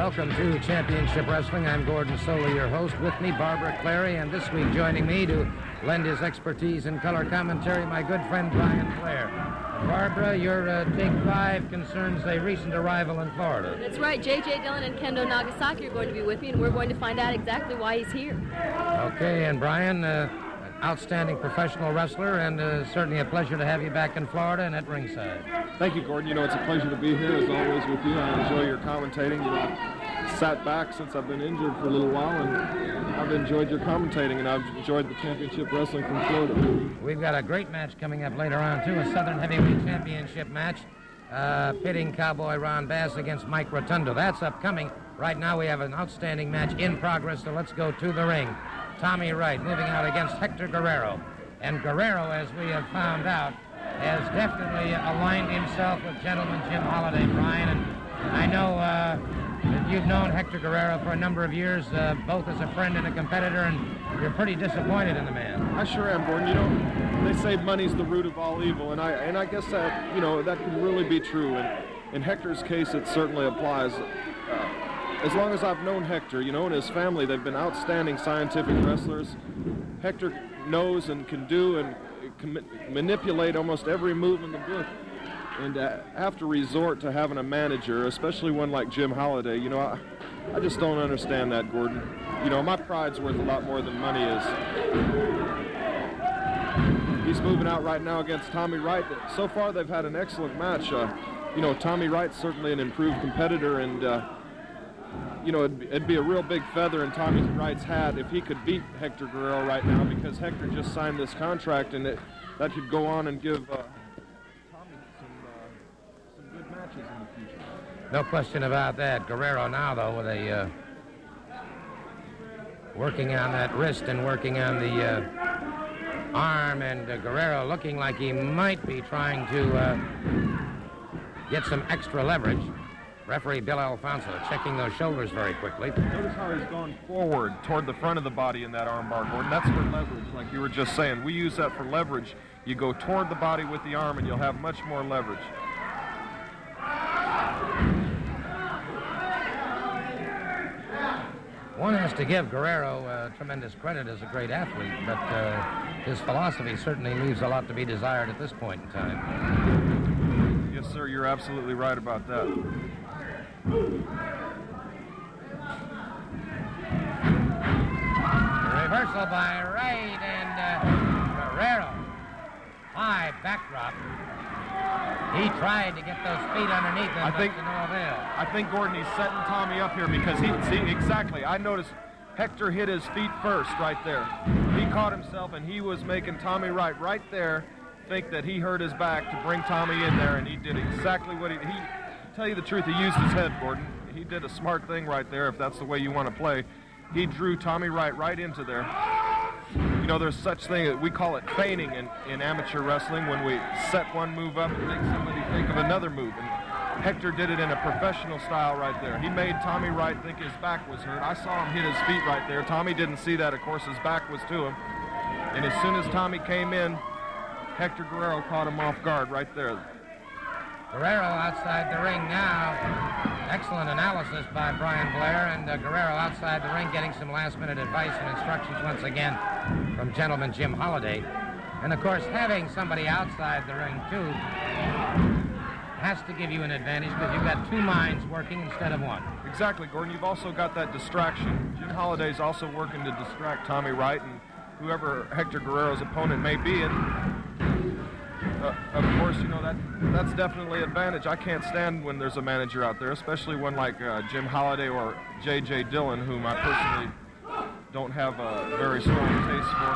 Welcome to Championship Wrestling. I'm Gordon Soley, your host. With me, Barbara Clary, and this week joining me to lend his expertise in color commentary, my good friend Brian Blair. Barbara, your Take 5 concerns a recent arrival in Florida. That's right. J.J. Dillon and Kendo Nagasaki are going to be with me, and we're going to find out exactly why he's here. Okay, and Brian, an outstanding professional wrestler, and certainly a pleasure to have you back in Florida and at ringside. Thank you, Gordon. You know, it's a pleasure to be here, as always, with you. I enjoy your commentating. You know, I've sat back since I've been injured for a little while, and I've enjoyed your commentating, and I've enjoyed the championship wrestling from Florida. We've got a great match coming up later on, too, a Southern Heavyweight Championship match, pitting Cowboy Ron Bass against Mike Rotundo. That's upcoming. Right now we have an outstanding match in progress, so let's go to the ring. Tommy Wright moving out against Hector Guerrero. And Guerrero, as we have found out, has definitely aligned himself with Gentleman Jim Holiday, Brian. And I know that you've known Hector Guerrero for a number of years, both as a friend and a competitor, and you're pretty disappointed in the man. I sure am, Gordon. You know, they say money's the root of all evil, and I guess that, you know, that can really be true. And in Hector's case, it certainly applies. As long as I've known Hector, you know, and his family, they've been outstanding scientific wrestlers. Hector knows and can do and can manipulate almost every move in the book. And have to resort to having a manager, especially one like Jim Holiday, you know, I just don't understand that, Gordon. You know, my pride's worth a lot more than money is. He's moving out right now against Tommy Wright. So far, they've had an excellent match. You know, Tommy Wright's certainly an improved competitor, and you know, it'd be a real big feather in Tommy Wright's hat if he could beat Hector Guerrero right now, because Hector just signed this contract, and that could go on and give Tommy some good matches in the future. No question about that. Guerrero now, though, with a working on that wrist and working on the arm, and Guerrero looking like he might be trying to get some extra leverage. Referee Bill Alfonso checking those shoulders very quickly. Notice how he's gone forward toward the front of the body in that arm bar, Gordon. That's for leverage, like you were just saying. We use that for leverage. You go toward the body with the arm, and you'll have much more leverage. One has to give Guerrero tremendous credit as a great athlete, but his philosophy certainly leaves a lot to be desired at this point in time. Yes, sir, you're absolutely right about that. Reversal by Wright, and Guerrero. High backdrop. He tried to get those feet underneath him, but to no avail. I think, Gordon, he's setting Tommy up here because exactly. I noticed Hector hit his feet first right there. He caught himself, and he was making Tommy Wright right there think that he hurt his back to bring Tommy in there, and he did exactly what he tell you the truth, he used his head, Gordon. He did a smart thing right there, if that's the way you want to play. He drew Tommy Wright right into there. You know, there's such thing, we call it feigning in amateur wrestling, when we set one move up and make somebody think of another move. And Hector did it in a professional style right there. He made Tommy Wright think his back was hurt. I saw him hit his feet right there. Tommy didn't see that, of course, his back was to him. And as soon as Tommy came in, Hector Guerrero caught him off guard right there. Guerrero outside the ring now. Excellent analysis by Brian Blair, and Guerrero outside the ring getting some last-minute advice and instructions once again from Gentleman Jim Holiday. And, of course, having somebody outside the ring, too, has to give you an advantage because you've got two minds working instead of one. Exactly, Gordon. You've also got that distraction. Jim Holiday's also working to distract Tommy Wright and whoever Hector Guerrero's opponent may be. And of course, you know, that's definitely an advantage. I can't stand when there's a manager out there, especially one like Jim Holiday or J.J. Dillon, whom I personally don't have a very strong taste for.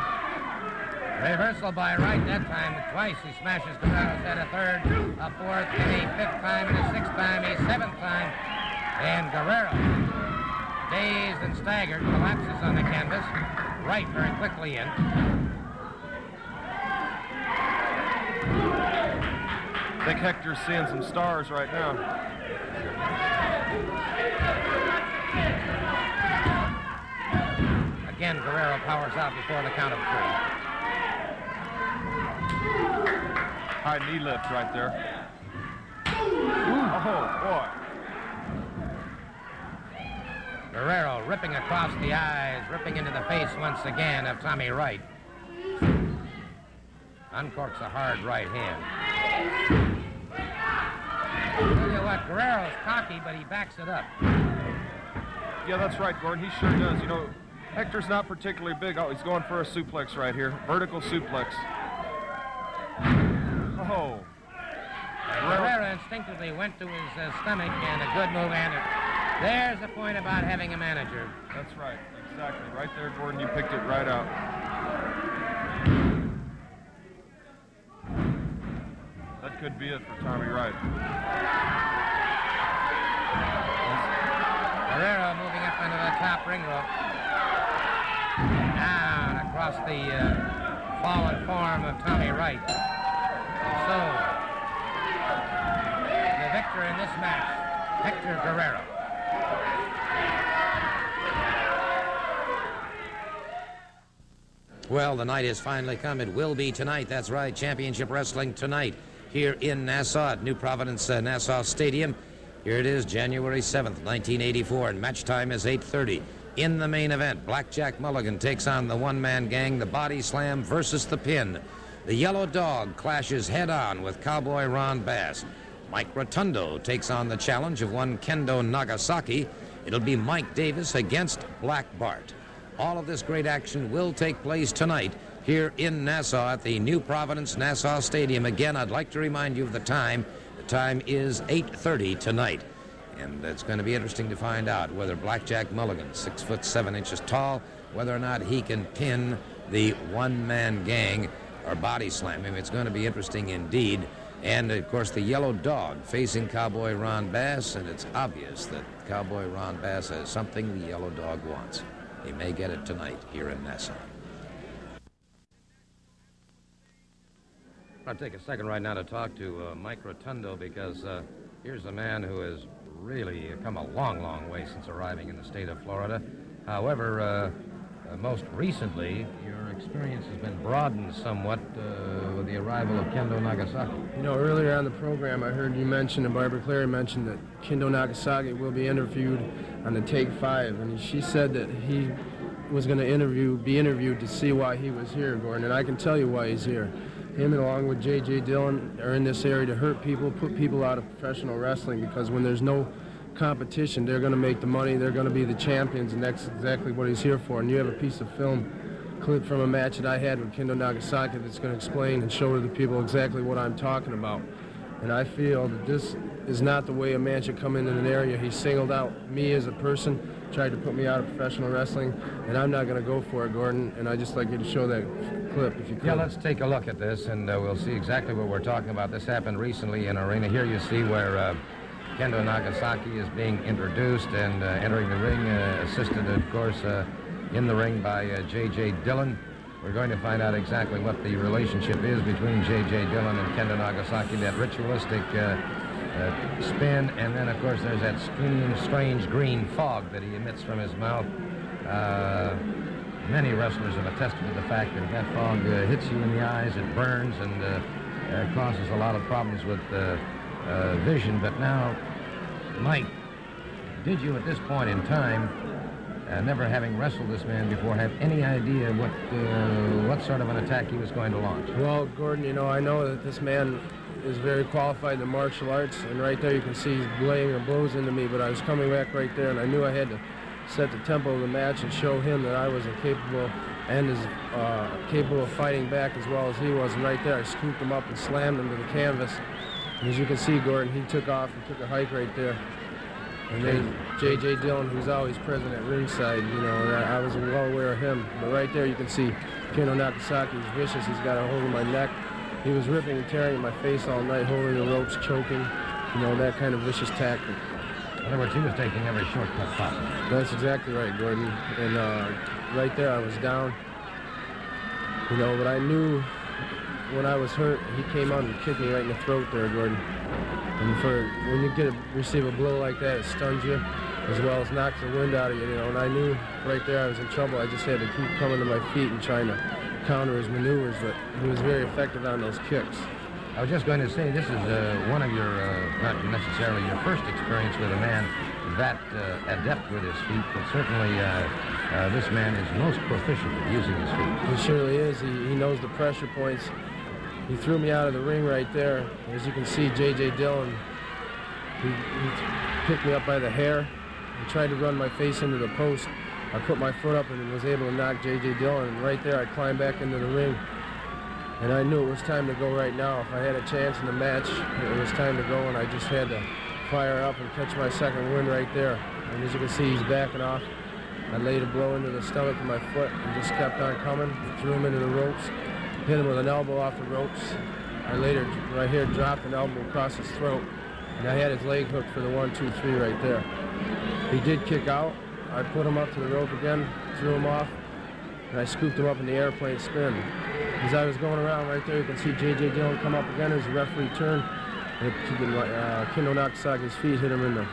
Reversal by Wright that time. Twice he smashes Guerrero's head, a third, a fourth, and a fifth time, and a sixth time, a seventh time. And Guerrero, dazed and staggered, collapses on the canvas. Wright very quickly in. I think Hector's seeing some stars right now. Again, Guerrero powers out before the count of three. High knee lift right there. Oh, boy. Guerrero ripping across the eyes, ripping into the face once again of Tommy Wright. Uncorks a hard right hand. I'll tell you what, Guerrero's cocky, but he backs it up. Yeah, that's right, Gordon. He sure does. You know, Hector's not particularly big. Oh, he's going for a suplex right here. Vertical suplex. Oh. Guerrero instinctively went to his stomach, and a good move, and there's the point about having a manager. That's right. Exactly. Right there, Gordon. You picked it right out. That could be it for Tommy Wright. Guerrero moving up into the top ring rope. Down across the fallen form of Tommy Wright. And so, the victor in this match, Hector Guerrero. Well, the night has finally come. It will be tonight. That's right. Championship Wrestling tonight here in Nassau at New Providence Nassau Stadium. Here it is, January 7th, 1984, and match time is 8:30. In the main event, Blackjack Mulligan takes on the one-man gang, the Body Slam versus the Pin. The Yellow Dog clashes head-on with Cowboy Ron Bass. Mike Rotundo takes on the challenge of one Kendo Nagasaki. It'll be Mike Davis against Black Bart. All of this great action will take place tonight here in Nassau at the New Providence Nassau Stadium. Again, I'd like to remind you of the time. The time is 8:30 tonight. And it's going to be interesting to find out whether Blackjack Mulligan, 6'7" tall, whether or not he can pin the one-man gang or body slam him. It's going to be interesting indeed. And, of course, the Yellow Dog facing Cowboy Ron Bass, and it's obvious that Cowboy Ron Bass has something the Yellow Dog wants. He may get it tonight here in Nassau. I'll take a second right now to talk to Mike Rotundo, because here's a man who has really come a long, long way since arriving in the state of Florida. However, most recently, your experience has been broadened somewhat with the arrival of Kendo Nagasaki. You know, earlier on the program, I heard you mention, and Barbara Clary mentioned, that Kendo Nagasaki will be interviewed on the Take 5, and she said that he was going to be interviewed to see why he was here, Gordon, and I can tell you why he's here. Him, along with J.J. Dillon, are in this area to hurt people, put people out of professional wrestling, because when there's no competition, they're going to make the money, they're going to be the champions, and that's exactly what he's here for. And you have a piece of film clip from a match that I had with Kendo Nagasaki that's going to explain and show to the people exactly what I'm talking about. And I feel that this is not the way a man should come into an area. He singled out me as a person, tried to put me out of professional wrestling, and I'm not going to go for it, Gordon. And I'd just like you to show that clip, if you could. Yeah, let's take a look at this, and we'll see exactly what we're talking about. This happened recently in Arena. Here you see where Kendo Nagasaki is being introduced and entering the ring, assisted, of course, in the ring by J.J. Dillon. We're going to find out exactly what the relationship is between J.J. Dillon and Kendo Nagasaki, that ritualistic spin, and then, of course, there's that strange green fog that he emits from his mouth. Many wrestlers have attested to the fact that if that fog hits you in the eyes, it burns and causes a lot of problems with vision. But now, Mike, did you at this point in time, never having wrestled this man before, have any idea what sort of an attack he was going to launch? Well, Gordon, you know, I know that this man is very qualified in the martial arts, and right there you can see he's laying blows into me, but I was coming back right there, and I knew I had to set the tempo of the match and show him that I was capable of fighting back as well as he was. And right there, I scooped him up and slammed him to the canvas. And as you can see, Gordon, he took off and took a hike right there. And then J.J. Dillon, who's always present at ringside, you know, and I was well aware of him. But right there, you can see Kendo Nagasaki is vicious. He's got a hold of my neck. He was ripping and tearing at my face all night, holding the ropes, choking, you know, that kind of vicious tactic. In other words, he was taking every shortcut possible. That's exactly right, Gordon. And right there, I was down. You know, but I knew when I was hurt, he came out and kicked me right in the throat there, Gordon. And when you receive a blow like that, it stuns you, as well as knocks the wind out of you, you know. And I knew right there I was in trouble. I just had to keep coming to my feet and trying to counter his maneuvers, but he was very effective on those kicks. I was just going to say, this is one of your, not necessarily your first experience with a man that adept with his feet, but certainly this man is most proficient at using his feet. He surely is. He knows the pressure points. He threw me out of the ring right there. As you can see, J.J. Dillon, he picked me up by the hair. He tried to run my face into the post. I put my foot up and was able to knock J.J. Dillon, and right there I climbed back into the ring. And I knew it was time to go right now. If I had a chance in the match, it was time to go, and I just had to fire up and catch my second win right there. And as you can see, he's backing off. I laid a blow into the stomach with my foot and just kept on coming, threw him into the ropes, hit him with an elbow off the ropes. I later, right here, dropped an elbow across his throat, and I had his leg hooked for the 1, 2, 3 right there. He did kick out. I put him up to the rope again, threw him off, and I scooped him up in the airplane spin. As I was going around right there, you can see J.J. Dillon come up again as the referee turned. And Kendo Nagasaki's feet hit him in the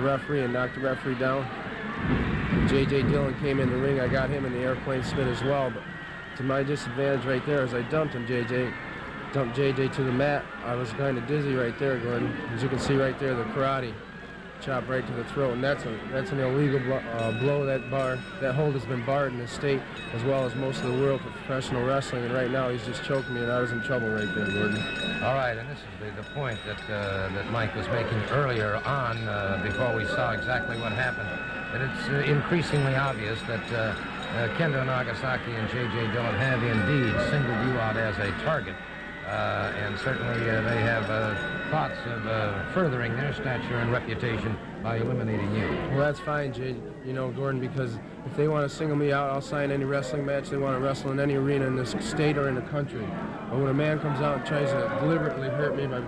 referee and knocked the referee down. J.J. Dillon came in the ring. I got him in the airplane spin as well. But to my disadvantage right there, as I dumped J.J. to the mat, I was kind of dizzy right there, Gordon. As you can see right there, the karate chop right to the throat, and that's an illegal blow. That hold has been barred in the state as well as most of the world for professional wrestling, and right now he's just choking me, and I was in trouble right there, Gordon. All right, and this is the point that Mike was making earlier on before we saw exactly what happened. And it's increasingly obvious that Kendo Nagasaki and J.J. Dillon have indeed singled you out as a target. And certainly they have thoughts of furthering their stature and reputation by eliminating you. Well, that's fine, Jay. You know, Gordon, because if they want to single me out, I'll sign any wrestling match they want to wrestle in any arena in this state or in the country. But when a man comes out and tries to deliberately hurt me by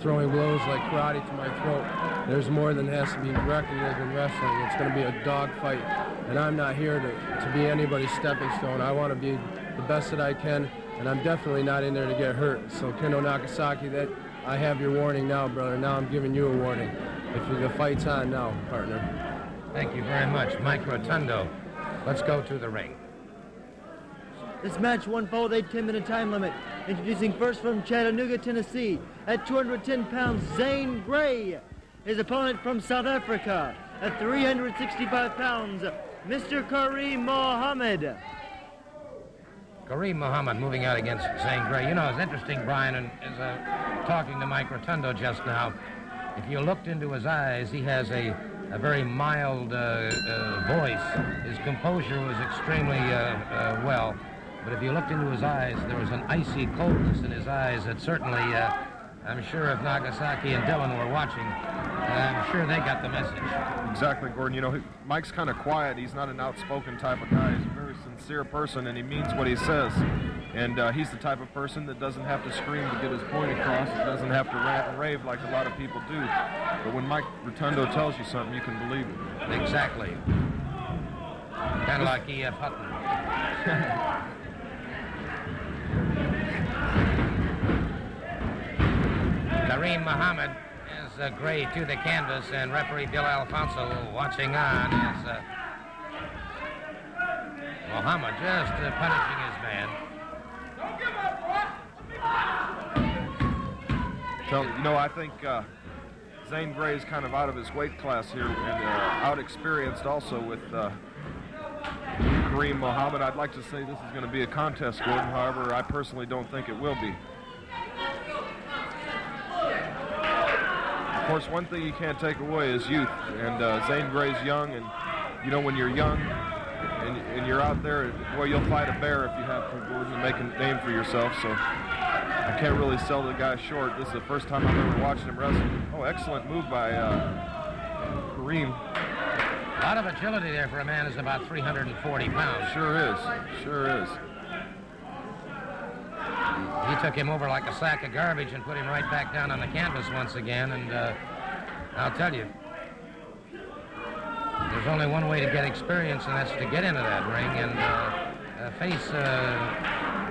throwing blows like karate to my throat, there's more than has to be recognized in wrestling. It's going to be a dog fight, and I'm not here to be anybody's stepping stone. I want to be the best that I can, and I'm definitely not in there to get hurt. So Kendo Nagasaki, that I have your warning now, brother. Now I'm giving you a warning. If the fight's on now, partner. Thank you very much, Mike Rotundo. Let's go to the ring. This match won followed a 10-minute time limit. Introducing first from Chattanooga, Tennessee, at 210 pounds, Zane Grey. His opponent from South Africa, at 365 pounds, Mr. Kareem Mohammed. Kareem Mohammed moving out against Zane Grey. You know, it's interesting, Brian, and as talking to Mike Rotundo just now, if you looked into his eyes, he has a very mild voice. His composure was extremely well. But if you looked into his eyes, there was an icy coldness in his eyes that certainly, I'm sure if Nagasaki and Dillon were watching, I'm sure they got the message. Exactly, Gordon. You know, Mike's kind of quiet. He's not an outspoken type of guy. He's a very sincere person, and he means what he says. And he's the type of person that doesn't have to scream to get his point across. He doesn't have to rant and rave like a lot of people do. But when Mike Rotundo tells you something, you can believe it. Exactly. Kind of like E.F. Hutton. Kareem Mohammed is Gray to the canvas, and referee Bill Alfonso watching on as Mohammed just punishing his man. So, you know, I think Zane Grey is kind of out of his weight class here and out-experienced also with Kareem Mohammed. I'd like to say this is going to be a contest, Gordon. However, I personally don't think it will be. Of course, one thing you can't take away is youth, and Zane Grey's young, and you know, when you're young and you're out there, boy, you'll fight a bear if you have to, Gordon, to make a name for yourself. So I can't really sell the guy short. This is the first time I've ever watched him wrestle. Oh, excellent move by Kareem. A lot of agility there for a man who's about 340 pounds. Sure is. Sure is. He took him over like a sack of garbage and put him right back down on the canvas once again. And I'll tell you, there's only one way to get experience, and that's to get into that ring and face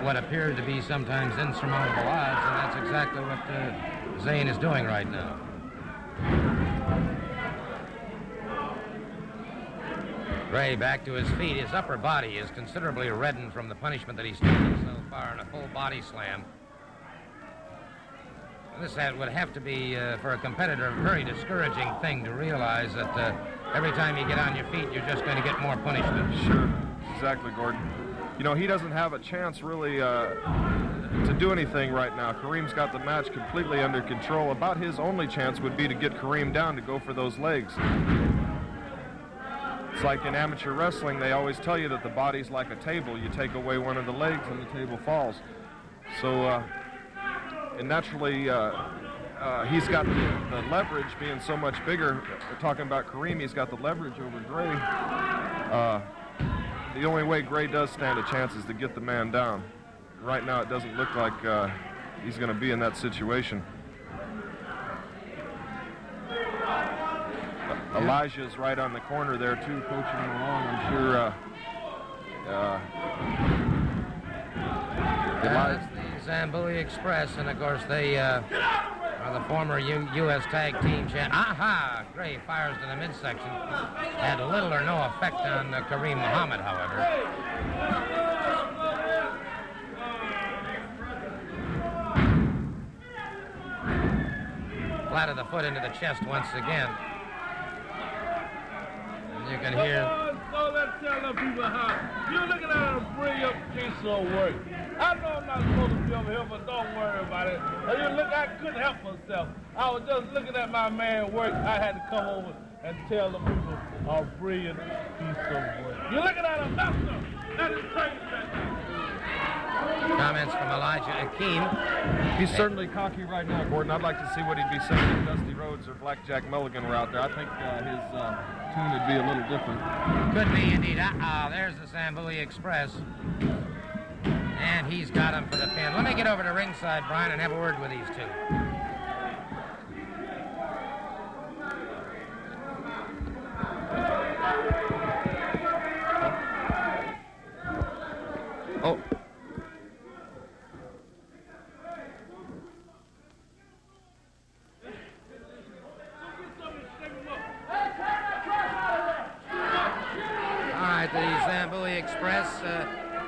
what appeared to be sometimes insurmountable odds, and that's exactly what Zane is doing right now. Gray back to his feet. His upper body is considerably reddened from the punishment that he's taken so far in a full body slam. This would have to be, for a competitor, a very discouraging thing to realize that every time you get on your feet, you're just going to get more punishment. Sure. Exactly, Gordon. You know, he doesn't have a chance really to do anything right now. Kareem's got the match completely under control. About his only chance would be to get Kareem down to go for those legs. It's like in amateur wrestling, they always tell you that the body's like a table. You take away one of the legs and the table falls. So, and naturally, he's got the leverage being so much bigger. We're talking about Kareem, he's got the leverage over Gray. The only way Gray does stand a chance is to get the man down. Right now, it doesn't look like he's going to be in that situation. Elijah's right on the corner there, too, coaching him along. I'm sure. That's the Zambuli Express, and of course they are the former U.S. Tag Team champ. Aha! Gray fires to the midsection. Had little or no effect on Kareem Muhammad, however. Flat of the foot into the chest once again. And you can hear... So let's tell the people how you're looking at a brilliant piece of work. I know I'm not supposed to be over here, but don't worry about it. You look, I couldn't help myself. I was just looking at my man work. I had to come over and tell the people a brilliant piece of work. You're looking at a master. That is crazy. Comments from Elijah Akeem. He's certainly cocky right now, Gordon. I'd like to see what he'd be saying if Dusty Rhodes or Blackjack Mulligan were out there. I think his tune would be a little different. Could be indeed. There's the Zambuli Express. And he's got him for the pin. Let me get over to ringside, Brian, and have a word with these two. Oh. All right, the Zambuli Express,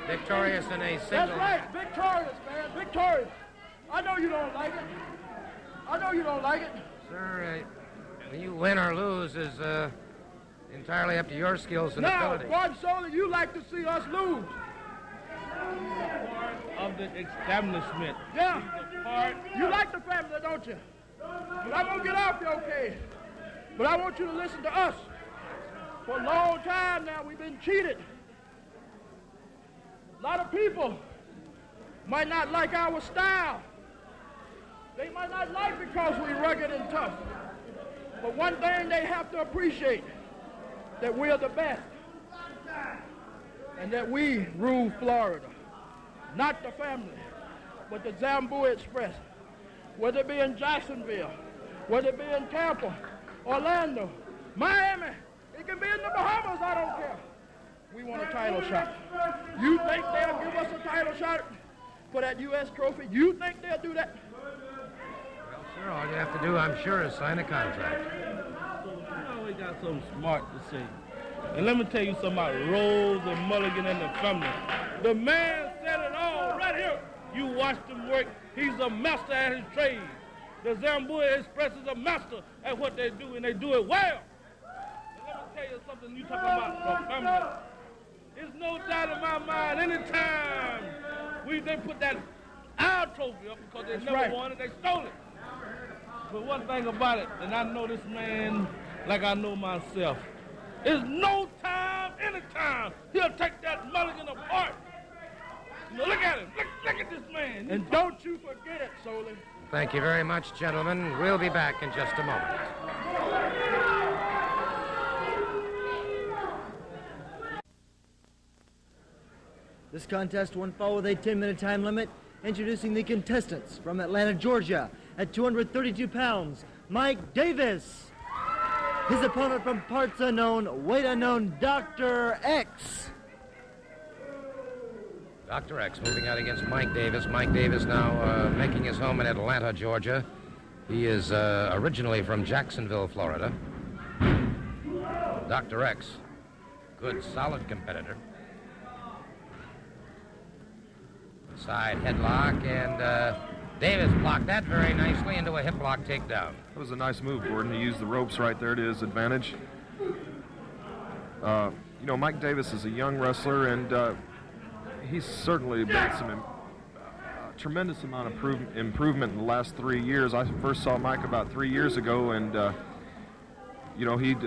victorious in a single... That's right, victorious, man, victorious. I know you don't like it. I know you don't like it. Sir, you win or lose is entirely up to your skills and ability. Now, God solely, you like to see us lose. Part of the establishment. Yeah. You like the family, don't you? But I'm going to get off you, okay? But I want you to listen to us. For a long time now, we've been cheated. A lot of people might not like our style. They might not like because we're rugged and tough. But one thing they have to appreciate, that we're the best. And that we rule Florida. Not the family, but the Zambuli Express. Whether it be in Jacksonville, whether it be in Tampa, Orlando, Miami, it can be in the Bahamas, I don't care. We want a title shot. You think they'll give us a title shot for that U.S. trophy? You think they'll do that? Well, sir, all you have to do, I'm sure, is sign a contract. You always got something smart to say. And let me tell you something about Rose and Mulligan and the family. The man said it all right here. You watched him work. He's a master at his trade. The Zambuli Express is a master at what they do, and they do it well. And let me tell you something you talking about the family. There's no doubt in my mind, anytime they put that our trophy up because they never won it, they stole it. But one thing about it, and I know this man like I know myself, there's no time, anytime, he'll take that Mulligan apart. You know, look at him. Look at this man. And don't you forget it, Soley. Thank you very much, gentlemen. We'll be back in just a moment. This contest won fall with a 10-minute time limit. Introducing the contestants from Atlanta, Georgia, at 232 pounds, Mike Davis. His opponent from parts unknown, weight unknown, Dr. X. Dr. X moving out against Mike Davis. Mike Davis now making his home in Atlanta, Georgia. He is originally from Jacksonville, Florida. Dr. X, good, solid competitor. Side headlock, and Davis blocked that very nicely into a hip lock takedown. That was a nice move, Gordon. He used the ropes right there to his advantage. Mike Davis is a young wrestler, and he's certainly made some tremendous amount of improvement in the last 3 years. I first saw Mike about 3 years ago, and he'd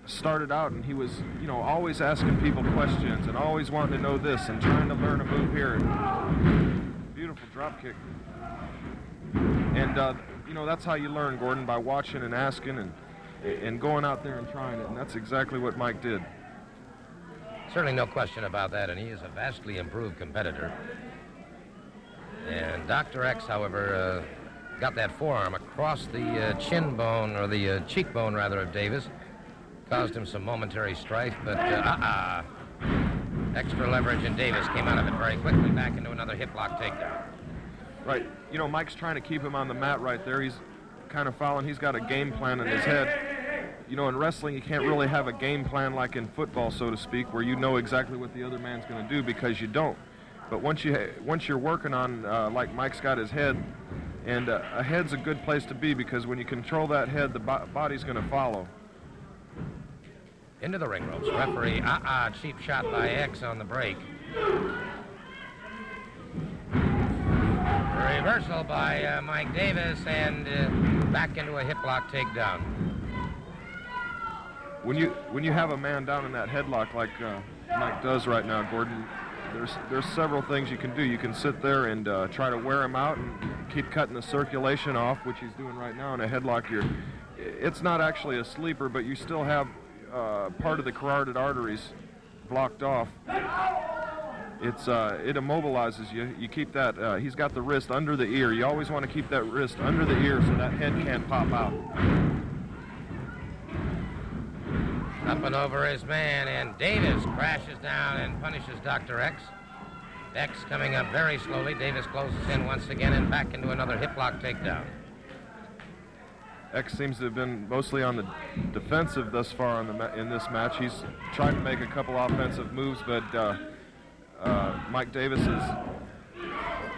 started out, and he was always asking people questions and always wanting to know this and trying to learn a move here. Beautiful drop kick. And that's how you learn, Gordon, by watching and asking and going out there and trying it, and that's exactly what Mike did. Certainly no question about that, and he is a vastly improved competitor. And Dr. X, however, got that forearm across the chin bone, or the cheekbone, rather, of Davis. Caused him some momentary strife, but extra leverage, and Davis came out of it very quickly, back into another hip lock takedown. Right. Mike's trying to keep him on the mat right there. He's kind of following. He's got a game plan in his head. In wrestling, you can't really have a game plan like in football, so to speak, where you know exactly what the other man's going to do, because you don't. But once you're working on, like Mike's got his head, and a head's a good place to be, because when you control that head, the body's going to follow. Into the ring ropes. Referee, cheap shot by X on the break. Reversal by Mike Davis, and back into a hip lock takedown. When you have a man down in that headlock like Mike does right now, Gordon, there's several things you can do. You can sit there and try to wear him out and keep cutting the circulation off, which he's doing right now in a headlock. It's not actually a sleeper, but you still have part of the carotid arteries blocked off. It immobilizes you. You keep that. He's got the wrist under the ear. You always want to keep that wrist under the ear so that head can't pop out. Up and over his man, and Davis crashes down and punishes Dr. X. X coming up very slowly. Davis closes in once again and back into another hip lock takedown. X seems to have been mostly on the defensive thus far in this match. He's tried to make a couple offensive moves, but Mike Davis has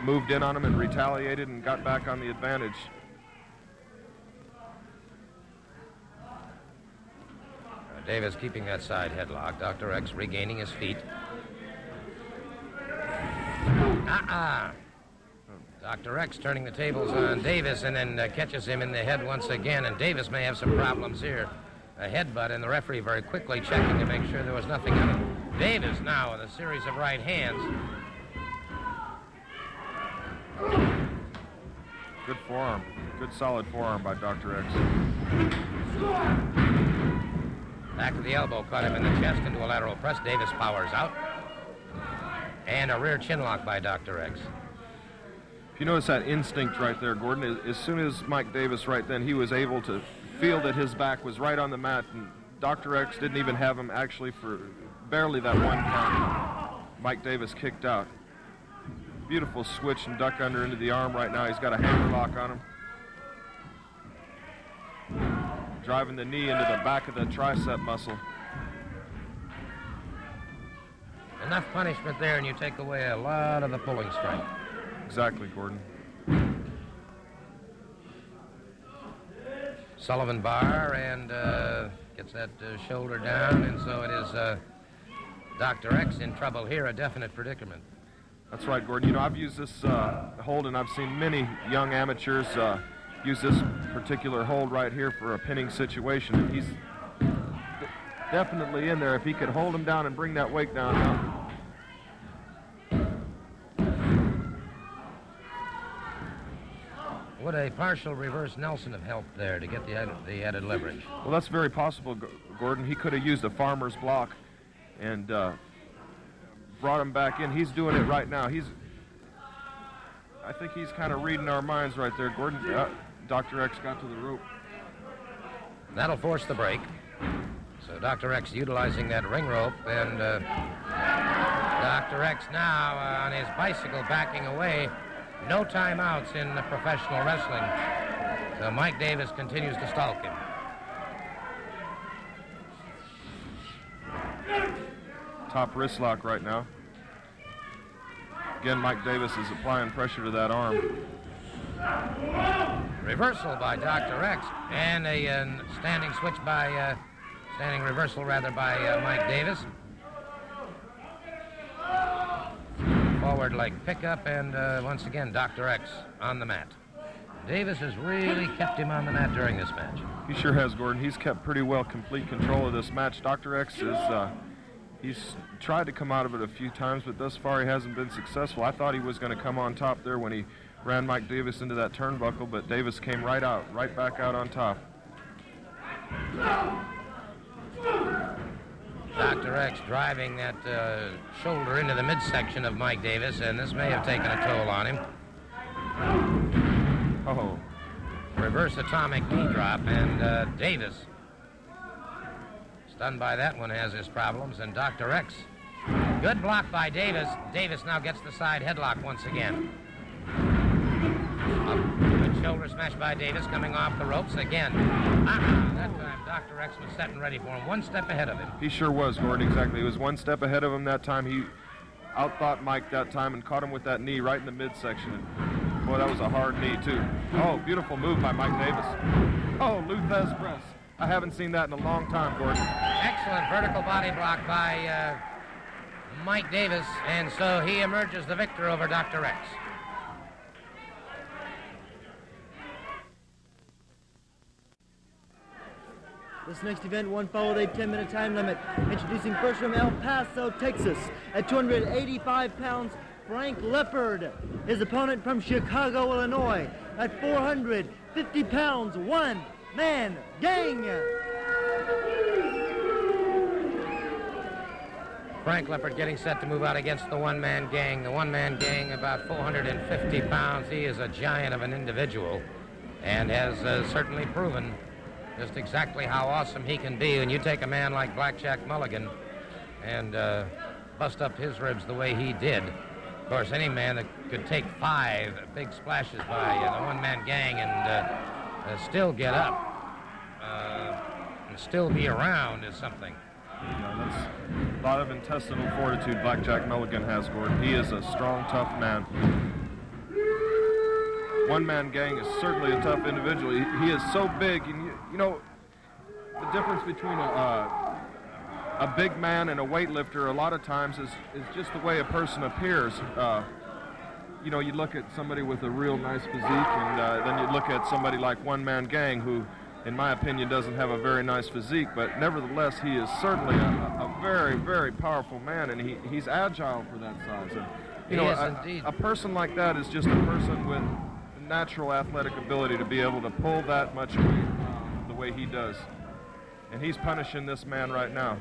moved in on him and retaliated and got back on the advantage. Davis keeping that side headlock. Dr. X regaining his feet. Dr. X turning the tables on Davis, and then catches him in the head once again, and Davis may have some problems here. A headbutt, and the referee very quickly checking to make sure there was nothing on it. Davis now with a series of right hands. Good forearm. Good solid forearm by Dr. X. Back of the elbow, caught him in the chest into a lateral press. Davis powers out. And a rear chin lock by Dr. X. If you notice that instinct right there, Gordon, as soon as Mike Davis right then, he was able to feel that his back was right on the mat, and Dr. X didn't even have him actually for barely that one count. Mike Davis kicked out. Beautiful switch and duck under into the arm right now. He's got a hammer lock on him. Driving the knee into the back of the tricep muscle. Enough punishment there, and you take away a lot of the pulling strength. Exactly, Gordon. Sullivan bar, and gets that shoulder down, and so it is Dr. X in trouble here, a definite predicament. That's right, Gordon. I've used this hold, and I've seen many young amateurs use this particular hold right here for a pinning situation. And he's definitely in there. If he could hold him down and bring that weight down now. Would a partial reverse Nelson have helped there to get the added leverage? Well, that's very possible, Gordon. He could have used a farmer's block and brought him back in. He's doing it right now. I think he's kind of reading our minds right there, Gordon. Dr. X got to the rope. That'll force the break. So Dr. X utilizing that ring rope, and Dr. X now on his bicycle backing away. No timeouts in professional wrestling. So Mike Davis continues to stalk him. Top wrist lock right now. Again, Mike Davis is applying pressure to that arm. Reversal by Dr. X, and a standing reversal by Mike Davis. Forward leg pickup, and once again, Dr. X on the mat. Davis has really kept him on the mat during this match. He sure has, Gordon. He's kept pretty well complete control of this match. Dr. X is, he's tried to come out of it a few times, but thus far he hasn't been successful. I thought he was going to come on top there when he ran Mike Davis into that turnbuckle, but Davis came right back out on top. Dr. X driving that shoulder into the midsection of Mike Davis, and this may have taken a toll on him. Oh. Reverse atomic knee drop, and Davis, stunned by that one, has his problems, and Dr. X. Good block by Davis. Davis now gets the side headlock once again. Good shoulder smash by Davis, coming off the ropes again. That time Dr. X was set and ready for him, one step ahead of him. He sure was, Gordon, exactly. He was one step ahead of him that time. He outthought Mike that time and caught him with that knee right in the midsection. Boy, that was a hard knee, too. Oh, beautiful move by Mike Davis. Oh, Luthez press. I haven't seen that in a long time, Gordon. Excellent vertical body block by Mike Davis, and so he emerges the victor over Dr. X. This next event won't follow a 10-minute time limit. Introducing first from El Paso, Texas, at 285 pounds, Frank Leopard. His opponent from Chicago, Illinois, at 450 pounds, one-man gang. Frank Leopard getting set to move out against the one-man gang. The one-man gang, about 450 pounds. He is a giant of an individual and has certainly proven just exactly how awesome he can be when you take a man like Blackjack Mulligan and bust up his ribs the way he did. Of course, any man that could take 5 big splashes by the one-man gang and still get up and still be around is something. Yeah, that's a lot of intestinal fortitude Blackjack Mulligan has, Gordon. He is a strong, tough man. One-man gang is certainly a tough individual. He is so big, and you know, the difference between a big man and a weightlifter a lot of times is just the way a person appears. You know, you look at somebody with a real nice physique, and then you look at somebody like One-Man Gang, who, in my opinion, doesn't have a very nice physique, but nevertheless, he is certainly a very, very powerful man, and he's agile for that size. And, you know, a person like that is just a person with natural athletic ability to be able to pull that much weight the way he does. And he's punishing this man right now.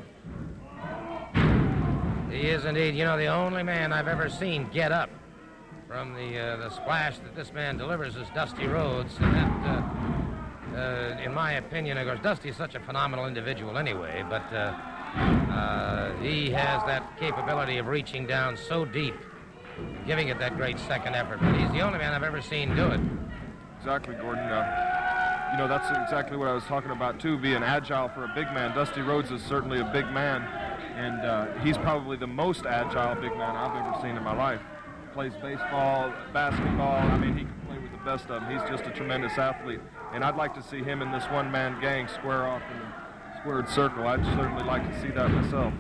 He is indeed. You know, the only man I've ever seen get up from the splash that this man delivers is Dusty Rhodes. And that, in my opinion, of course, Dusty's such a phenomenal individual anyway, but he has that capability of reaching down so deep, giving it that great second effort. But he's the only man I've ever seen do it. Exactly, Gordon. You know, that's exactly what I was talking about, too, being agile for a big man. Dusty Rhodes is certainly a big man, and he's probably the most agile big man I've ever seen in my life. Plays baseball, basketball. I mean, he can play with the best of them. He's just a tremendous athlete, and I'd like to see him and this one-man gang square off in the squared circle. I'd certainly like to see that myself.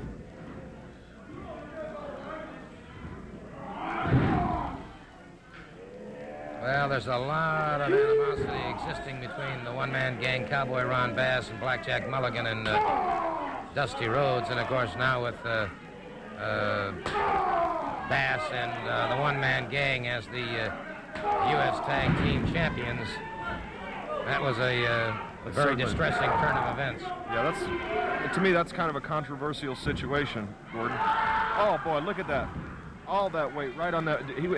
Well, there's a lot of animosity existing between the one-man gang, Cowboy Ron Bass and Blackjack Mulligan and Dusty Rhodes, and of course now with Bass and the one-man gang as the U.S. Tag Team Champions. That was a very distressing turn of events. Yeah, to me, that's kind of a controversial situation, Gordon. Oh, boy, look at that. All that weight right on that. He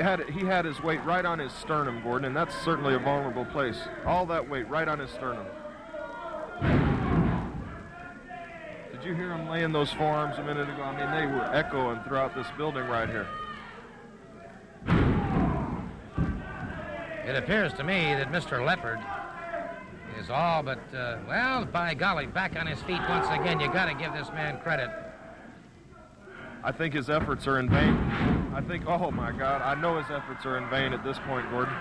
had his weight right on his sternum, Gordon, and that's certainly a vulnerable place. All that weight right on his sternum. Did you hear him laying those forearms a minute ago? I mean, they were echoing throughout this building right here. It appears to me that Mr. Leopard is all but, well, by golly, back on his feet once again. You got to give this man credit. I think his efforts are in vain. Oh my God, I know his efforts are in vain at this point, Gordon.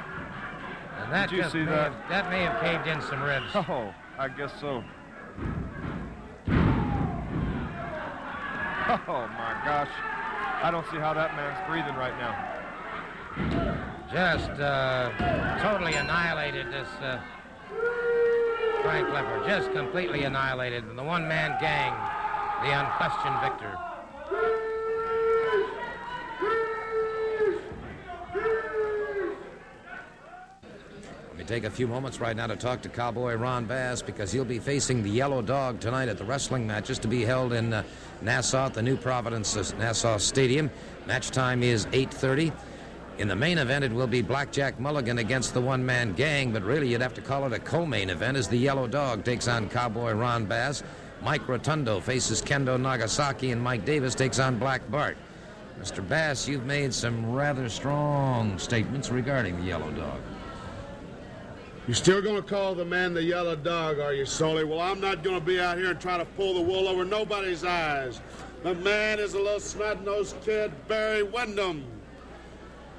And that Did you see that? That may have caved in some ribs. Oh, I guess so. Oh my gosh. I don't see how that man's breathing right now. Just totally annihilated this Frank Leopard. Just completely annihilated. The one-man gang, the unquestioned victor. Let me take a few moments right now to talk to Cowboy Ron Bass, because he'll be facing the Yellow Dog tonight at the wrestling matches to be held in Nassau at the New Providence Nassau Stadium. Match time is 8:30. In the main event, it will be Blackjack Mulligan against the one-man gang, but really you'd have to call it a co-main event as the Yellow Dog takes on Cowboy Ron Bass. Mike Rotundo faces Kendo Nagasaki, and Mike Davis takes on Black Bart. Mr. Bass, you've made some rather strong statements regarding the Yellow Dog. You're still going to call the man the Yellow Dog, are you, Sully? Well, I'm not going to be out here and try to pull the wool over nobody's eyes. The man is a little snot-nosed kid, Barry Windham.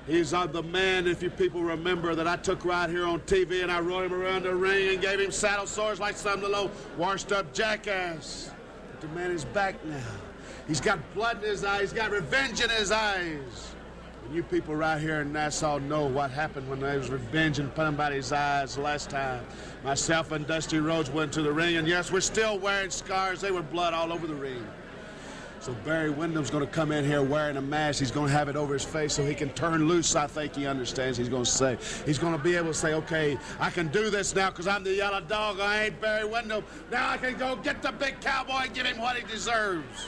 He's the man, if you people remember, that I took right here on TV and I rode him around the ring and gave him saddle sores like some little washed-up jackass. But the man is back now. He's got blood in his eyes. He's got revenge in his eyes. And you people right here in Nassau know what happened when there was revenge in somebody's eyes last time. Myself and Dusty Rhodes went to the ring, and yes, we're still wearing scars. They were blood all over the ring. So Barry Windham's going to come in here wearing a mask. He's going to have it over his face so he can turn loose. I think he understands. He's going to say, he's going to be able to say, okay, I can do this now because I'm the Yellow Dog. I ain't Barry Windham. Now I can go get the big cowboy and give him what he deserves.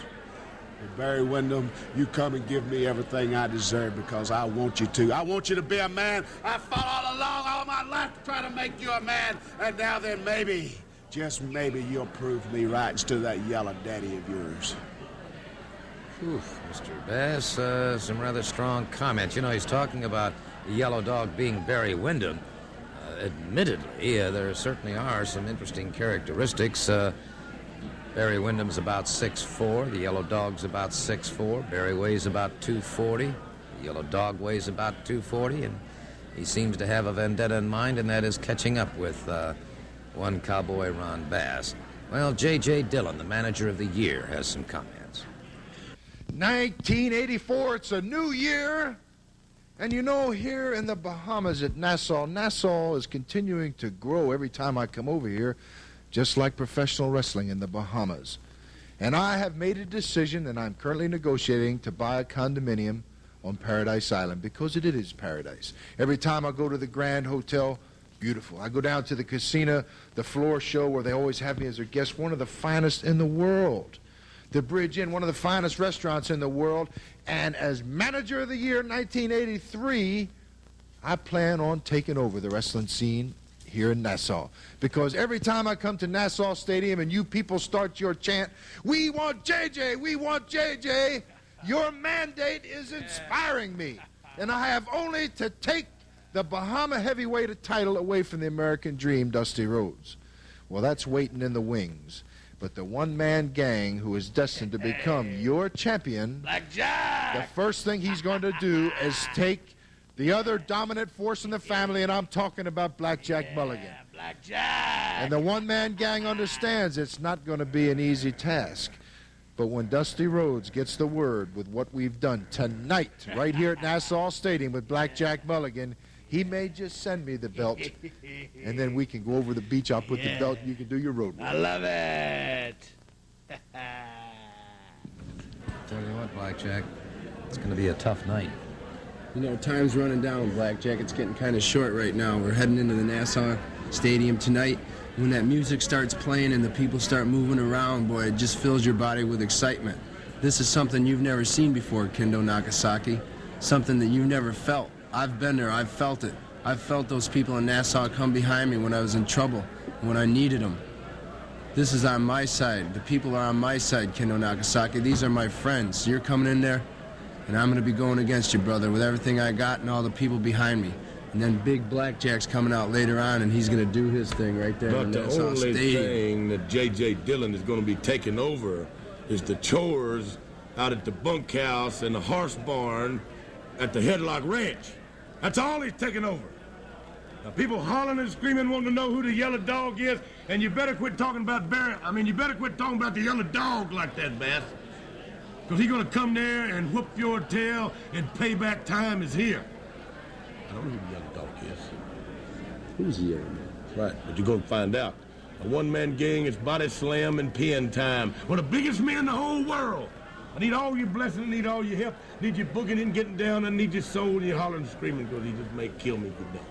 And Barry Windham, you come and give me everything I deserve because I want you to. I want you to be a man. I fought all along all my life to try to make you a man. And now then maybe, just maybe, you'll prove me right instead of that yellow daddy of yours. Oof, Mr. Bass, some rather strong comments. You know, he's talking about the Yellow Dog being Barry Windham. Admittedly, there certainly are some interesting characteristics. Barry Windham's about 6'4", the Yellow Dog's about 6'4". Barry weighs about 240. The Yellow Dog weighs about 240, and he seems to have a vendetta in mind, and that is catching up with one Cowboy Ron Bass. Well, J.J. Dillon, the manager of the year, has some comments. 1984, it's a new year. And you know, here in the Bahamas at Nassau is continuing to grow every time I come over here, just like professional wrestling in the Bahamas. And I have made a decision, and I'm currently negotiating to buy a condominium on Paradise Island, because it is paradise. Every time I go to the Grand Hotel, beautiful. I go down to the casino, the floor show, where they always have me as their guest, one of the finest in the world. The Bridge Inn, one of the finest restaurants in the world. And as manager of the year 1983, I plan on taking over the wrestling scene here in Nassau. Because every time I come to Nassau Stadium and you people start your chant, "We want JJ, we want JJ," your mandate is inspiring me. And I have only to take the Bahama heavyweight title away from the American Dream, Dusty Rhodes. Well, that's waiting in the wings. But the one-man gang who is destined to become your champion, Blackjack! the first thing he's going to do is take the other dominant force in the family, and I'm talking about Blackjack Mulligan. Blackjack! And the one-man gang understands it's not going to be an easy task. But when Dusty Rhodes gets the word with what we've done tonight, right here at Nassau Stadium with Blackjack Mulligan, he may just send me the belt, and then we can go over the beach. I'll put the belt, and you can do your road work. I love it. Tell you what, Blackjack, it's going to be a tough night. You know, time's running down, Blackjack. It's getting kind of short right now. We're heading into the Nassau Stadium tonight. When that music starts playing and the people start moving around, boy, it just fills your body with excitement. This is something you've never seen before, Kendo Nagasaki. Something that you've never felt. I've been there. I've felt it. I've felt those people in Nassau come behind me when I was in trouble, when I needed them. This is on my side. The people are on my side, Kendo Nagasaki. These are my friends. You're coming in there, and I'm going to be going against you, brother, with everything I got and all the people behind me. And then Big Blackjack's coming out later on, and he's going to do his thing right there in But the Nassau only Stadium. thing that J.J. Dillon is going to be taking over is the chores out at the bunkhouse and the horse barn at the Headlock Ranch. That's all he's taking over. Now, people hollering and screaming wanting to know who the yellow dog is, and you better quit talking about you better quit talking about the yellow dog like that, Bass. Because he's going to come there and whoop your tail, and payback time is here. I don't know who the yellow dog is. Who's the yellow dog? Right, but you're going to find out. A one-man gang is body slam and pin time. We're the biggest men in the whole world. I need all your blessing, I need all your help. I need you booking and getting down. I need your soul and you hollering and screaming because he just may kill me today.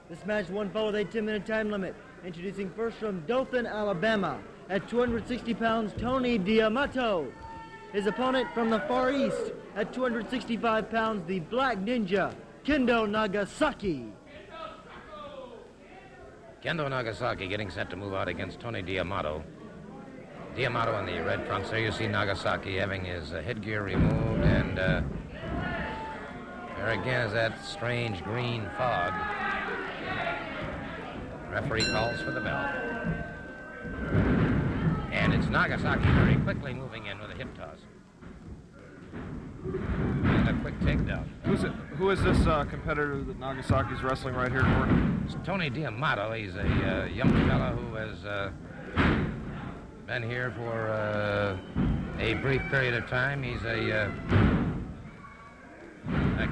This match won followed a 10-minute time limit. Introducing first from Dothan, Alabama, at 260 pounds, Tony Damato. His opponent from the Far East, at 265 pounds, the Black Ninja, Kendo Nagasaki. Kendo Nagasaki getting set to move out against Tony Damato. Damato in the red trunks. There you see Nagasaki having his headgear removed, and there again is that strange green fog. Referee calls for the bell. And it's Nagasaki very quickly moving in with a hip toss. And a quick takedown. Who is this competitor that Nagasaki's wrestling right here, Gordon? It's Tony Damato. He's a young fella who has been here for a brief period of time. He's a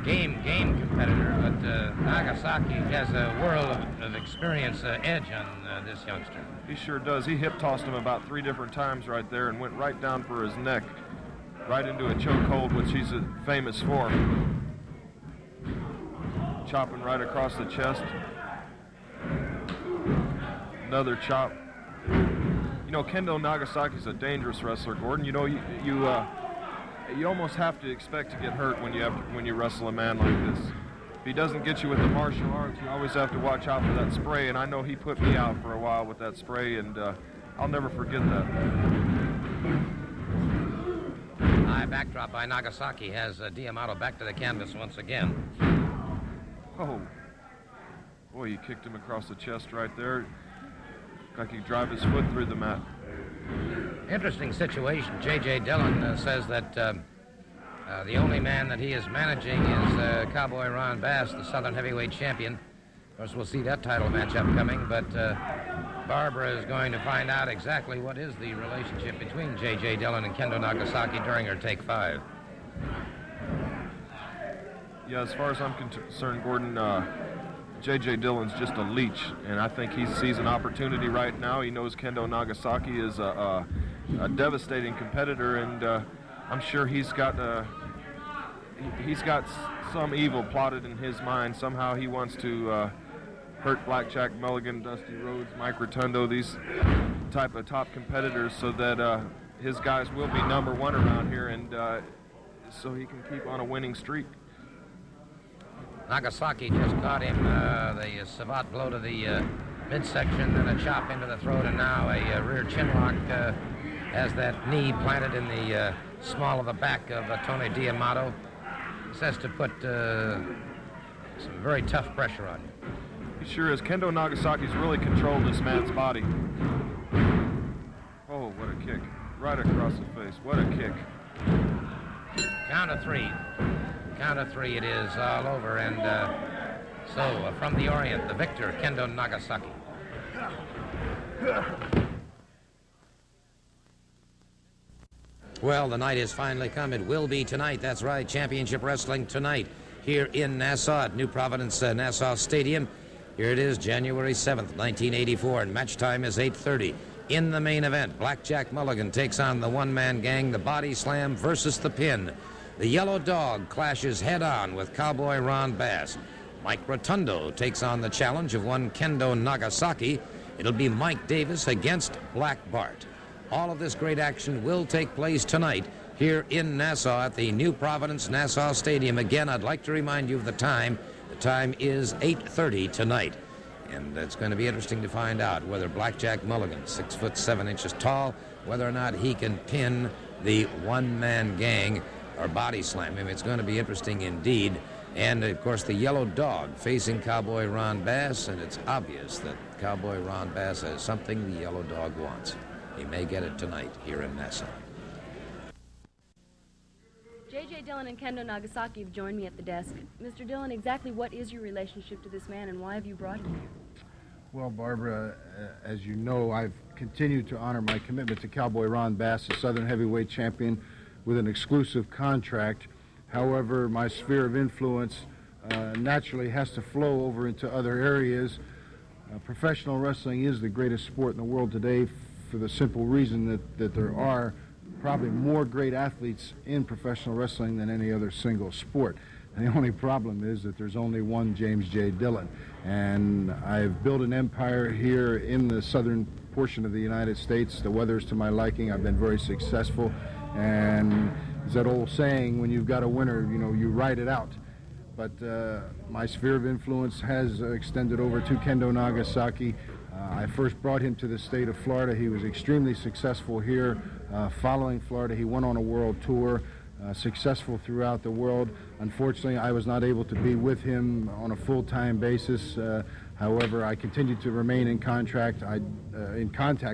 game competitor, but Nagasaki has a world of experience edge on this youngster. He sure does. He hip-tossed him about 3 different times right there and went right down for his neck, right into a chokehold, which he's famous for. Chopping right across the chest. Another chop. You know, Kendo Nagasaki's a dangerous wrestler, Gordon. You know, you almost have to expect to get hurt when you wrestle a man like this. If he doesn't get you with the martial arts, you always have to watch out for that spray, and I know he put me out for a while with that spray, and I'll never forget that. High backdrop by Nagasaki has Damato back to the canvas once again. Oh, boy, you kicked him across the chest right there. Like he drive his foot through the mat. Interesting situation. J.J. Dillon says that the only man that he is managing is Cowboy Ron Bass, the Southern Heavyweight Champion. Of course, we'll see that title match upcoming, but Barbara is going to find out exactly what is the relationship between J.J. Dillon and Kendo Nagasaki during her Take 5. Yeah, as far as I'm concerned, Gordon, J.J. Dillon's just a leech, and I think he sees an opportunity right now. He knows Kendo Nagasaki is a devastating competitor, and I'm sure he's got some evil plotted in his mind. Somehow he wants to hurt Blackjack Mulligan, Dusty Rhodes, Mike Rotundo, these type of top competitors, so that his guys will be number 1 around here, and so he can keep on a winning streak. Nagasaki just caught him the savate blow to the midsection, then a chop into the throat, and now a rear chinlock has that knee planted in the small of the back of Tony Damato. Says to put some very tough pressure on you. He sure is. Kendo Nagasaki's really controlled this man's body. Oh, what a kick. Right across the face. What a kick. Count of 3. Count of 3 it is all over, and so from the Orient, the victor, Kendo Nagasaki. Well, the night has finally come. It will be tonight. That's right, championship wrestling tonight here in Nassau at New Providence Nassau Stadium. Here it is, January 7th, 1984, and match time is 8:30. In the main event, Blackjack Mulligan takes on the one-man gang, the Body Slam versus the Pin. The Yellow Dog clashes head-on with Cowboy Ron Bass. Mike Rotundo takes on the challenge of one Kendo Nagasaki. It'll be Mike Davis against Black Bart. All of this great action will take place tonight here in Nassau at the New Providence Nassau Stadium. Again, I'd like to remind you of the time. The time is 8:30 tonight. And it's going to be interesting to find out whether Blackjack Mulligan, 6'7" tall, whether or not he can pin the one-man gang or body slam him. It's going to be interesting indeed. And, of course, the Yellow Dog facing Cowboy Ron Bass, and it's obvious that Cowboy Ron Bass has something the Yellow Dog wants. He may get it tonight here in Nassau. J.J. Dillon and Kendo Nagasaki have joined me at the desk. Mr. Dillon, exactly what is your relationship to this man, and why have you brought him here? Well, Barbara, as you know, I've continued to honor my commitment to Cowboy Ron Bass, the Southern Heavyweight Champion, with an exclusive contract. However, my sphere of influence naturally has to flow over into other areas. Professional wrestling is the greatest sport in the world today for the simple reason that there are probably more great athletes in professional wrestling than any other single sport. And the only problem is that there's only one James J. Dillon. And I've built an empire here in the southern portion of the United States. The weather's to my liking. I've been very successful. And there's that old saying, when you've got a winner, you know, you ride it out. But my sphere of influence has extended over to Kendo Nagasaki. I first brought him to the state of Florida. He was extremely successful here. Following Florida, he went on a world tour, successful throughout the world. Unfortunately, I was not able to be with him on a full-time basis. However, I continued to remain in contact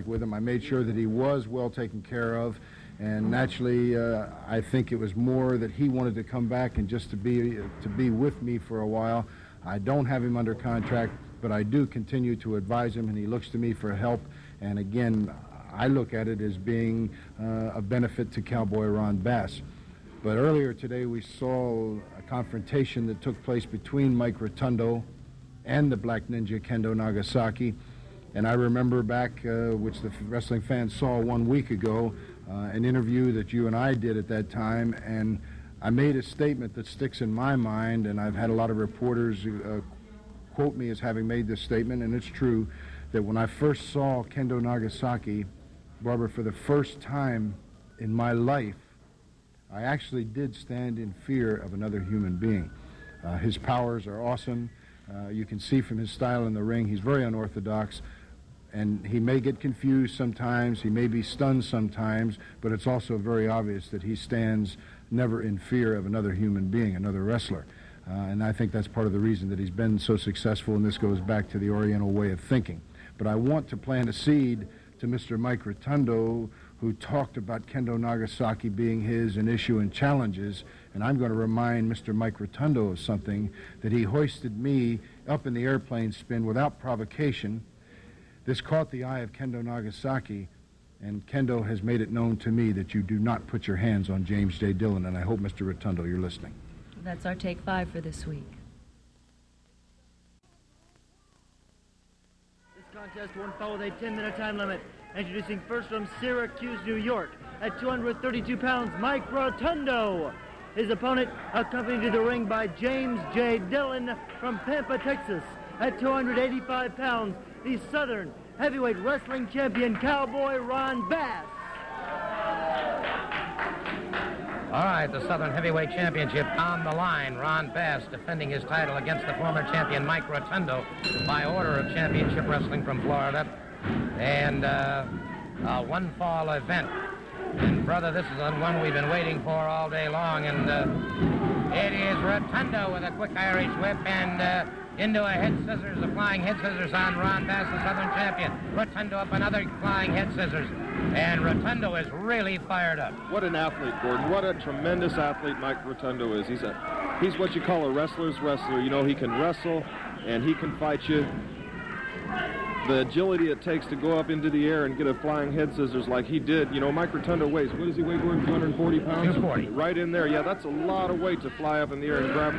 with him. I made sure that he was well taken care of. And naturally, I think it was more that he wanted to come back and just to be with me for a while. I don't have him under contract, but I do continue to advise him, and he looks to me for help. And again, I look at it as being a benefit to Cowboy Ron Bass. But earlier today, we saw a confrontation that took place between Mike Rotundo and the Black Ninja Kendo Nagasaki. And I remember back, which the wrestling fans saw 1 week ago, an interview that you and I did at that time, and I made a statement that sticks in my mind, and I've had a lot of reporters quote me as having made this statement, and it's true, that when I first saw Kendo Nagasaki, Barbara, for the first time in my life, I actually did stand in fear of another human being. His powers are awesome. You can see from his style in the ring, he's very unorthodox. And he may get confused sometimes, he may be stunned sometimes, but it's also very obvious that he stands never in fear of another human being, another wrestler. And I think that's part of the reason that he's been so successful, and this goes back to the Oriental way of thinking. But I want to plant a seed to Mr. Mike Rotundo, who talked about Kendo Nagasaki being his and issuing challenges, and I'm going to remind Mr. Mike Rotundo of something, that he hoisted me up in the airplane spin without provocation. This caught the eye of Kendo Nagasaki, and Kendo has made it known to me that you do not put your hands on James J. Dillon, and I hope, Mr. Rotundo, you're listening. That's our take 5 for this week. This contest won't follow a 10-minute time limit. Introducing first from Syracuse, New York, at 232 pounds, Mike Rotundo. His opponent, accompanied to the ring by James J. Dillon from Pampa, Texas, at 285 pounds, the Southern Heavyweight Wrestling Champion, Cowboy Ron Bass. All right, the Southern Heavyweight Championship on the line. Ron Bass defending his title against the former champion Mike Rotundo by order of Championship Wrestling from Florida. And a one-fall event. And, brother, this is the one we've been waiting for all day long. And it is Rotundo with a quick Irish whip and into a head scissors, a flying head scissors on Ron Bass, the Southern champion. Rotundo up another flying head scissors. And Rotundo is really fired up. What an athlete, Gordon. What a tremendous athlete Mike Rotundo is. He's what you call a wrestler's wrestler. You know, he can wrestle and he can fight you. The agility it takes to go up into the air and get a flying head scissors like he did. You know, Mike Rotundo weighs, what does he weigh, Gordon, 240 pounds? 240. Right in there. Yeah, that's a lot of weight to fly up in the air and grab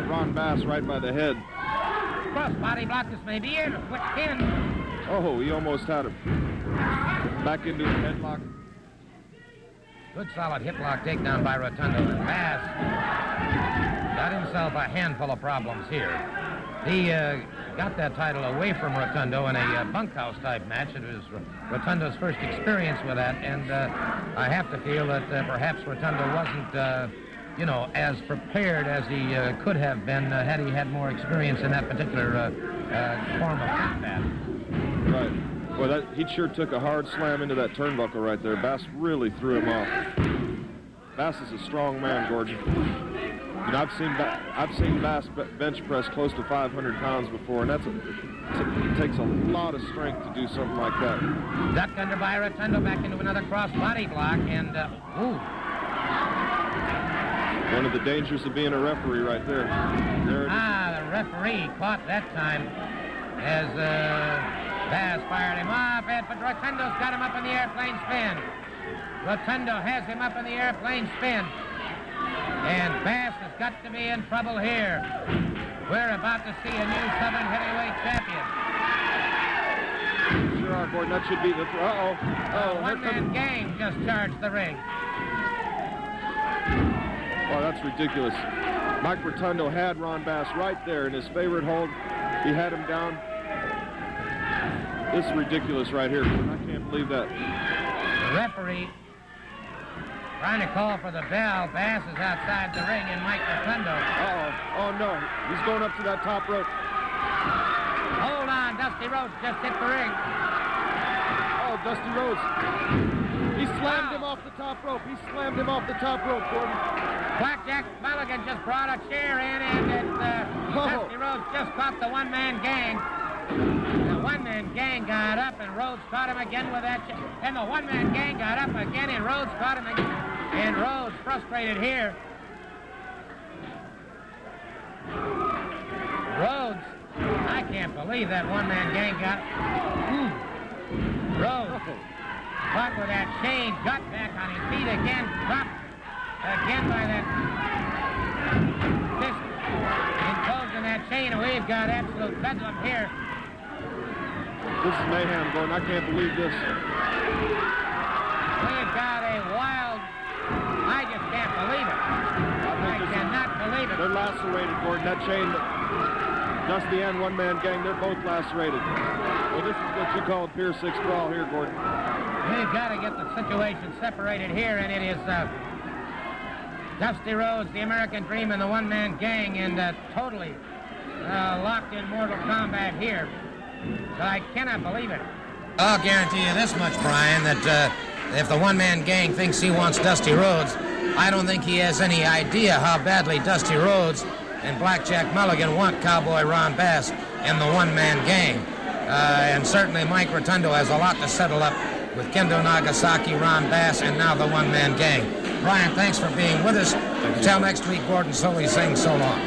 Ron Bass right by the head. Cross body block this may be here. Quick pin. Oh, he almost had him. Back into a headlock. Good solid hip lock takedown by Rotundo. And Bass got himself a handful of problems here. He got that title away from Rotundo in a bunkhouse type match. It was Rotundo's first experience with that, and I have to feel that perhaps Rotundo wasn't, as prepared as he could have been had he had more experience in that particular form of combat. Right. Boy, he sure took a hard slam into that turnbuckle right there. Bass really threw him off. Bass is a strong man, Gordon. You know, I've seen Bass bench press close to 500 pounds before, and it takes a lot of strength to do something like that. Ducked under by Rotundo, back into another cross body block, and One of the dangers of being a referee right there. There it is. the referee caught that time as Bass fired him off, but Rotundo's got him up in the airplane spin. Rotundo has him up in the airplane spin. And Bass has got to be in trouble here. We're about to see a new Southern heavyweight champion. Sure are, Gordon. That should be the... One-man gang just charged the ring. Oh, that's ridiculous. Mike Rotundo had Ron Bass right there in his favorite hold. He had him down. This is ridiculous right here. I can't believe that. The referee trying to call for the bell. Bass is outside the ring, and Mike Rotundo. Oh, no. He's going up to that top rope. Hold on. Dusty Rhodes just hit the ring. Oh, Dusty Rhodes. He slammed him off the top rope. He slammed him off the top rope, Gordon. Blackjack Mulligan just brought a chair in, and Dusty Rhodes just caught the one-man gang. The one-man gang got up, and Rhodes caught him again with that chair. And the one-man gang got up again, and Rhodes caught him again. And Rhodes frustrated here. Rhodes, I can't believe that one-man gang got... Rhodes caught with that chain, got back on his feet again, dropped again by that fist, enclosing that chain, and we've got absolute bedlam here. This is mayhem, Gordon. I can't believe this. We've got a wild... I just can't believe it. I cannot believe it. They're lacerated, Gordon. That chain, Dusty and one-man gang, they're both lacerated. Well, this is what you call a Pier 6 brawl here, Gordon. We've got to get the situation separated here, and it is Dusty Rhodes, the American Dream, and the one-man gang, and totally locked in mortal combat here. But I cannot believe it. I'll guarantee you this much, Brian, that if the one-man gang thinks he wants Dusty Rhodes, I don't think he has any idea how badly Dusty Rhodes and Blackjack Mulligan want Cowboy Ron Bass and the one-man gang. And certainly Mike Rotundo has a lot to settle up with Kendo Nagasaki, Ron Bass, and now the one-man gang. Brian, thanks for being with us. Until next week, Gordon Sully saying so long.